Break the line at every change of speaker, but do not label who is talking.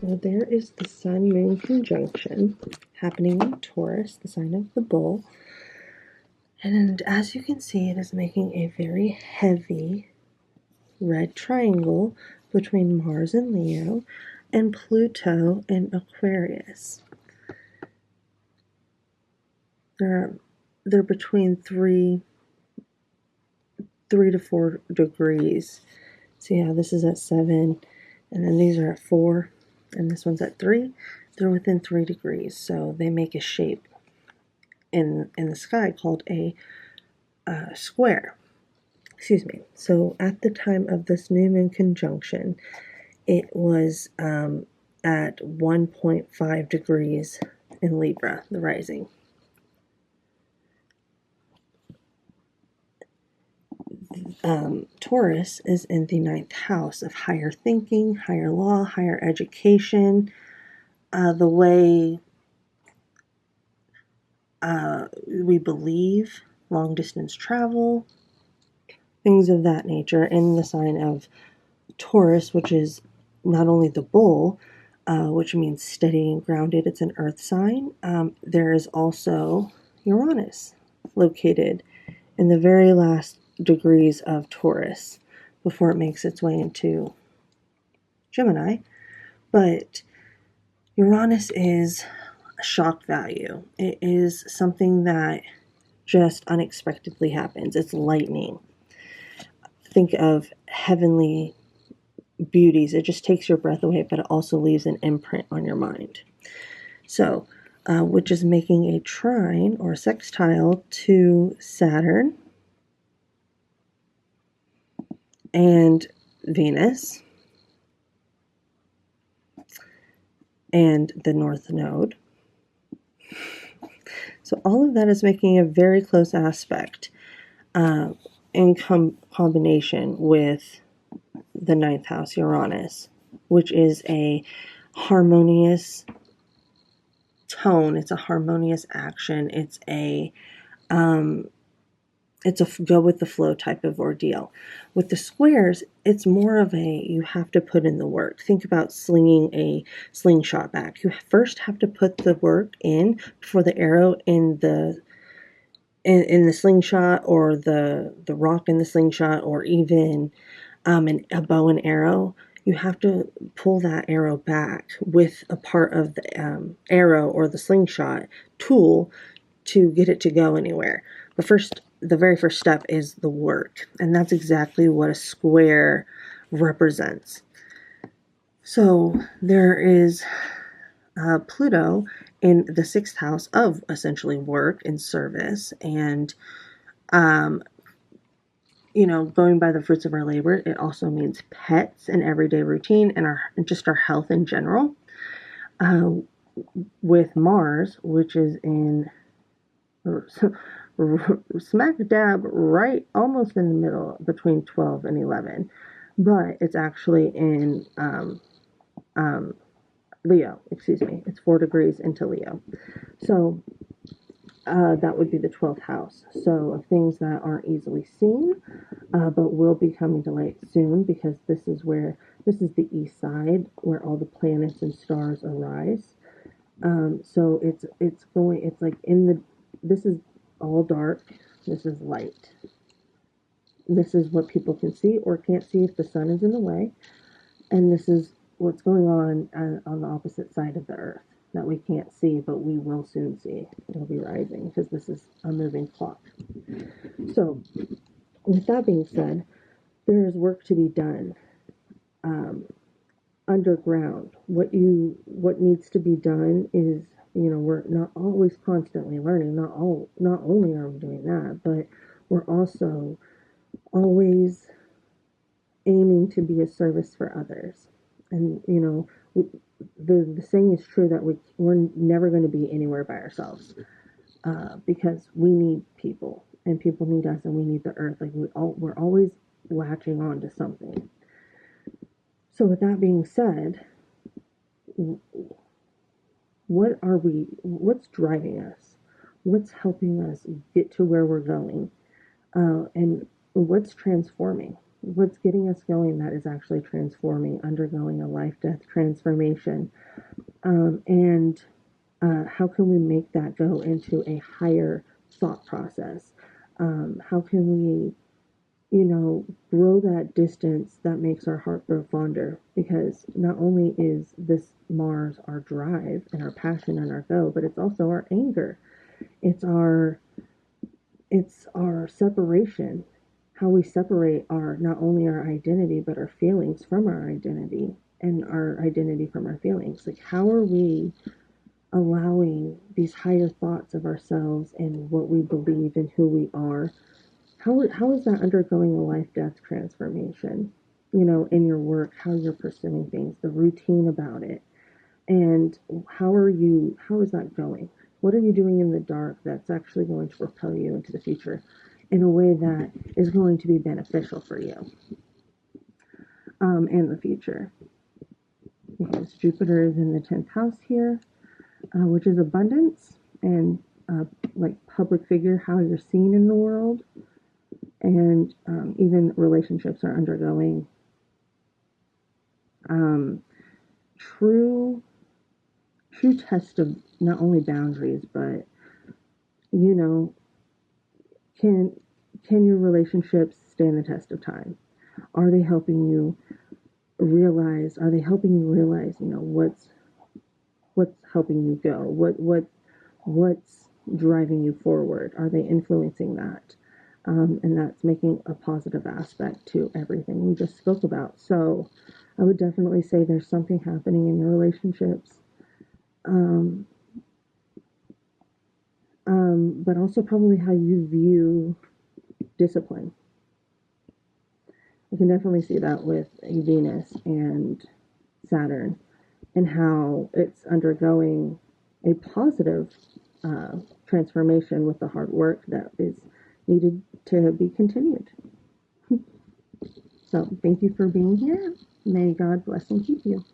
Well, there is the Sun-Moon conjunction happening in Taurus, the sign of the bull. And as you can see, it is making a very heavy red triangle between Mars in Leo and Pluto in Aquarius. They're between 3 to 4 degrees. See how this is at 7, and then these are at 4, and this one's at 3. They're within 3 degrees, so they make a shape in the sky called a square. Excuse me. So at the time of this new moon conjunction, it was at 1.5 degrees in Libra, the rising. Taurus is in the 9th house of higher thinking, higher law, higher education, the way we believe, long distance travel, things of that nature in the sign of Taurus, which is not only the bull, which means steady and grounded, it's an earth sign. There is also Uranus located in the very last degrees of Taurus before it makes its way into Gemini. But Uranus is a shock value. It is something that just unexpectedly happens. It's lightning. Think of heavenly beauties. It just takes your breath away, but it also leaves an imprint on your mind. So, which is making a trine or sextile to Saturn and Venus and the North Node. So all of that is making a very close aspect in combination with the 9th house Uranus, which is a harmonious tone. It's a harmonious action. It's a go with the flow type of ordeal. With the squares, it's more of you have to put in the work. Think about slinging a slingshot back. You first have to put the work in before the arrow in the slingshot, or the rock in the slingshot, or even a bow and arrow. You have to pull that arrow back with a part of the arrow or the slingshot tool to get it to go anywhere. But the very first step is the work, and that's exactly what a square represents. So there is Pluto in the 6th house of essentially work and service, and going by the fruits of our labor. It also means pets and everyday routine and just our health in general. With Mars, which is in smack dab right almost in the middle between 12 and 11, but it's actually in Leo, it's 4 degrees into Leo. So that would be the 12th house. So of things that aren't easily seen, but will be coming to light soon, because this is the east side where all the planets and stars arise. So it's like this is all dark. This is light. This is what people can see or can't see if the sun is in the way. And this is what's going on the opposite side of the earth that we can't see, but we will soon see. It'll be rising because this is a moving clock. So with that being said, there is work to be done underground. What needs to be done is, we're not always constantly learning. Not only are we doing that, but we're also always aiming to be a service for others. And the saying is true that we're never going to be anywhere by ourselves, because we need people, and people need us, and we need the earth. Like we're always latching on to something. So with that being said, what's driving us? What's helping us get to where we're going? And what's transforming? what's getting us going that is actually transforming, undergoing a life-death transformation. And how can we make that go into a higher thought process? How can we, grow that distance that makes our heart grow fonder? Because not only is this Mars our drive and our passion and our go, but it's also our anger. It's our separation, how we separate our not only our identity but our feelings from our identity and our identity from our feelings. Like, how are we allowing these higher thoughts of ourselves and what we believe and who we are? How is that undergoing a life death transformation? In your work, how you're pursuing things, the routine about it, and how is that going? What are you doing in the dark that's actually going to propel you into the future in a way that is going to be beneficial for you in the future? Because Jupiter is in the 10th house here, which is abundance and like public figure, how you're seen in the world. And even relationships are undergoing true test of not only boundaries, but you know, can your relationships stand the test of time? Are they helping you realize? Are they helping you realize? What's helping you go? What's driving you forward? Are they influencing that? And that's making a positive aspect to everything we just spoke about. So I would definitely say there's something happening in your relationships. But also probably how you view discipline. I can definitely see that with Venus and Saturn and how it's undergoing a positive transformation with the hard work that is needed to be continued. So thank you for being here. May God bless and keep you.